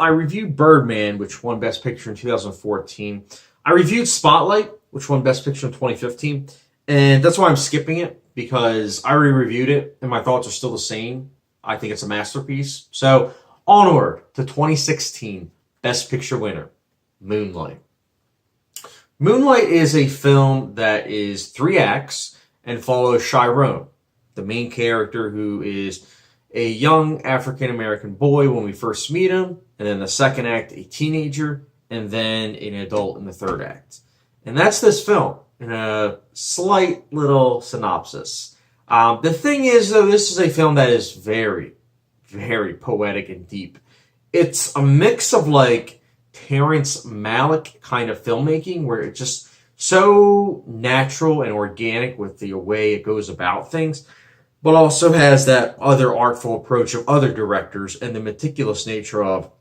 I reviewed Birdman, which won Best Picture in 2014. I reviewed Spotlight, which won Best Picture in 2015. And that's why I'm skipping it, because I already reviewed it, and my thoughts are still the same. I think it's a masterpiece. So, onward to 2016 Best Picture winner, Moonlight. Moonlight is a film that is 3 acts and follows Chiron, the main character, who is a young African-American boy when we first meet him, and then the second act, a teenager, and then an adult in the third act. And that's this film in a slight little synopsis. The thing is, though, this is a film that is very, very poetic and deep. It's a mix of like Terrence Malick kind of filmmaking, where it's just so natural and organic with the way it goes about things, but also has that other artful approach of other directors and the meticulous nature of,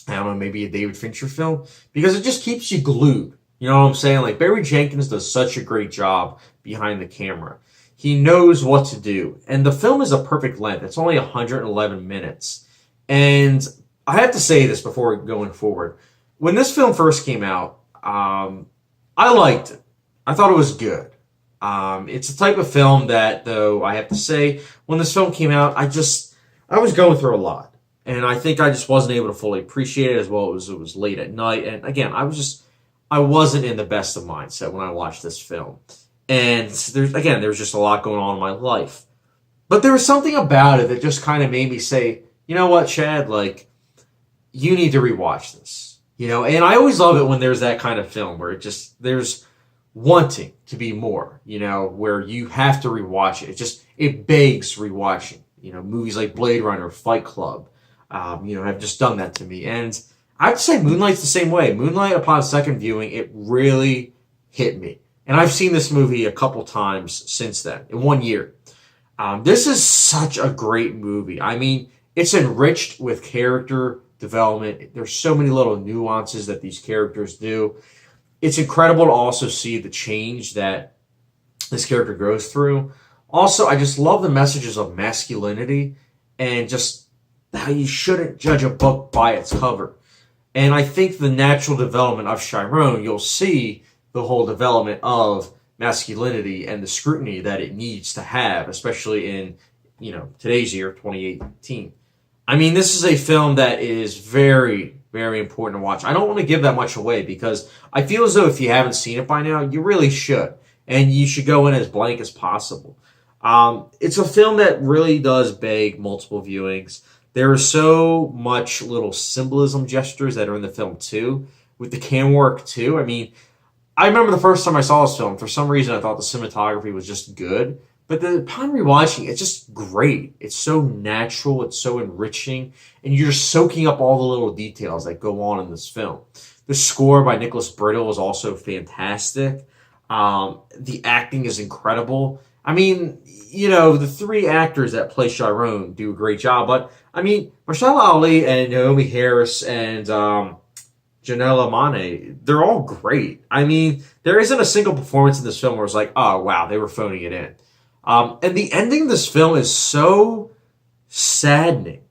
I don't know, maybe a David Fincher film, because it just keeps you glued. You know what I'm saying? Like, Barry Jenkins does such a great job behind the camera. He knows what to do. And the film is a perfect length. It's only 111 minutes. And I have to say this before going forward. When this film first came out, I liked it. I thought it was good. It's a type of film that, though, I have to say, when this film came out, I was going through a lot. And I think I just wasn't able to fully appreciate it as well. It was late at night. And again, I wasn't in the best of mindset when I watched this film. And there's just a lot going on in my life. But there was something about it that just kind of made me say, you know what, Chad, like, you need to rewatch this. You know, and I always love it when there's that kind of film where there's wanting to be more, you know, where you have to rewatch it. It begs rewatching. You know, movies like Blade Runner, Fight Club, have just done that to me. And I have to say Moonlight's the same way. Moonlight, upon second viewing, it really hit me. And I've seen this movie a couple times since then, in 1 year. This is such a great movie. I mean, it's enriched with character development. There's so many little nuances that these characters do. It's incredible to also see the change that this character goes through. Also, I just love the messages of masculinity and just how you shouldn't judge a book by its cover. And I think the natural development of Chiron, you'll see the whole development of masculinity and the scrutiny that it needs to have, especially in, today's year, 2018. I mean, this is a film that is very, very important to watch. I don't want to give that much away because I feel as though if you haven't seen it by now, you really should. And you should go in as blank as possible. It's a film that really does beg multiple viewings. There is so much little symbolism gestures that are in the film, too, with the cam work, too. I mean, I remember the first time I saw this film, for some reason I thought the cinematography was just good. But upon rewatching, it's just great. It's so natural. It's so enriching. And you're just soaking up all the little details that go on in this film. The score by Nicholas Brittle is also fantastic. The acting is incredible. I mean, the 3 actors that play Chiron do a great job. But, I mean, Mahershala Ali and Naomi Harris and Janelle Monáe, they're all great. I mean, there isn't a single performance in this film where it's like, oh, wow, they were phoning it in. And the ending of this film is so saddening,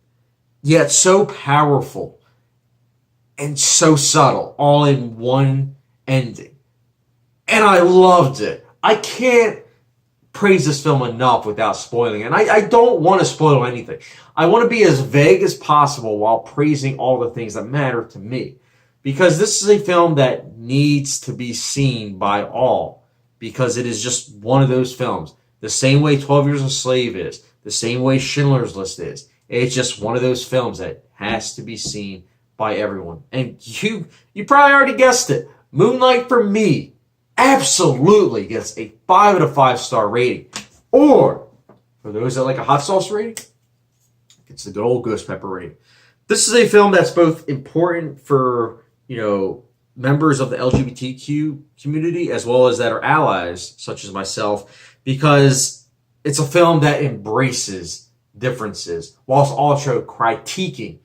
yet so powerful and so subtle, all in one ending. And I loved it. I can't praise this film enough without spoiling it. And I don't want to spoil anything. I want to be as vague as possible while praising all the things that matter to me. Because this is a film that needs to be seen by all. Because it is just one of those films. The same way 12 Years a Slave is. The same way Schindler's List is. It's just one of those films that has to be seen by everyone. And you probably already guessed it. Moonlight, for me, absolutely gets a 5 out of 5 star rating. Or, for those that like a hot sauce rating, it's the good old ghost pepper rating. This is a film that's both important for, members of the LGBTQ community as well as that are allies, such as myself, because it's a film that embraces differences whilst also critiquing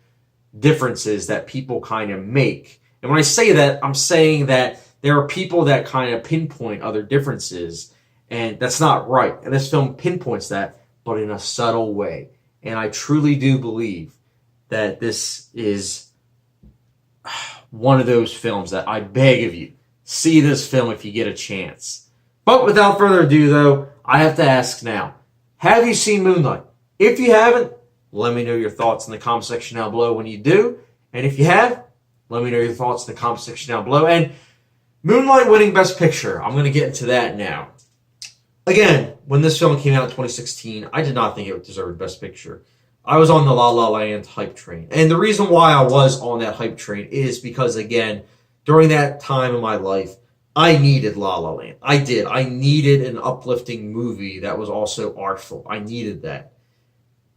differences that people kind of make. And when I say that, I'm saying that there are people that kind of pinpoint other differences, and that's not right. And this film pinpoints that, but in a subtle way. And I truly do believe that this is one of those films that I beg of you, see this film if you get a chance. But without further ado, though, I have to ask now, have you seen Moonlight? If you haven't, let me know your thoughts in the comment section down below when you do. And if you have, let me know your thoughts in the comment section down below. And Moonlight winning Best Picture, I'm going to get into that now. Again, when this film came out in 2016, I did not think it deserved Best Picture. I was on the La La Land hype train. And the reason why I was on that hype train is because, again, during that time in my life, I needed La La Land. I did. I needed an uplifting movie that was also artful. I needed that.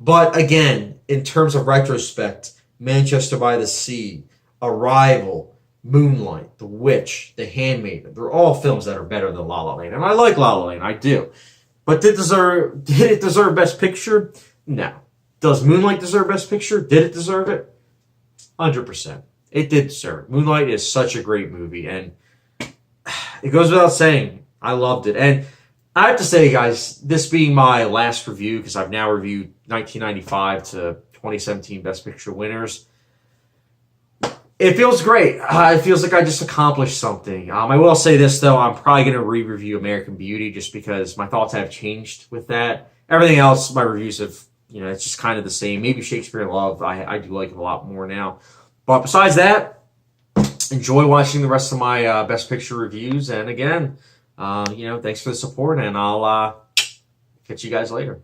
But again, in terms of retrospect, Manchester by the Sea, Arrival, Moonlight, The Witch, The Handmaiden, they're all films that are better than La La Land. And I like La La Land. I do. But did it deserve Best Picture? No. Does Moonlight deserve Best Picture? Did it deserve it? 100%. It did deserve it. Moonlight is such a great movie, and it goes without saying, I loved it. And I have to say, guys, this being my last review, because I've now reviewed 1995 to 2017 Best Picture winners, it feels great. It feels like I just accomplished something. I will say this, though. I'm probably going to re-review American Beauty just because my thoughts have changed with that. Everything else, my reviews have, it's just kind of the same. Maybe Shakespeare in Love, I do like it a lot more now. But besides that, enjoy watching the rest of my Best Picture reviews. And again, thanks for the support, and I'll catch you guys later.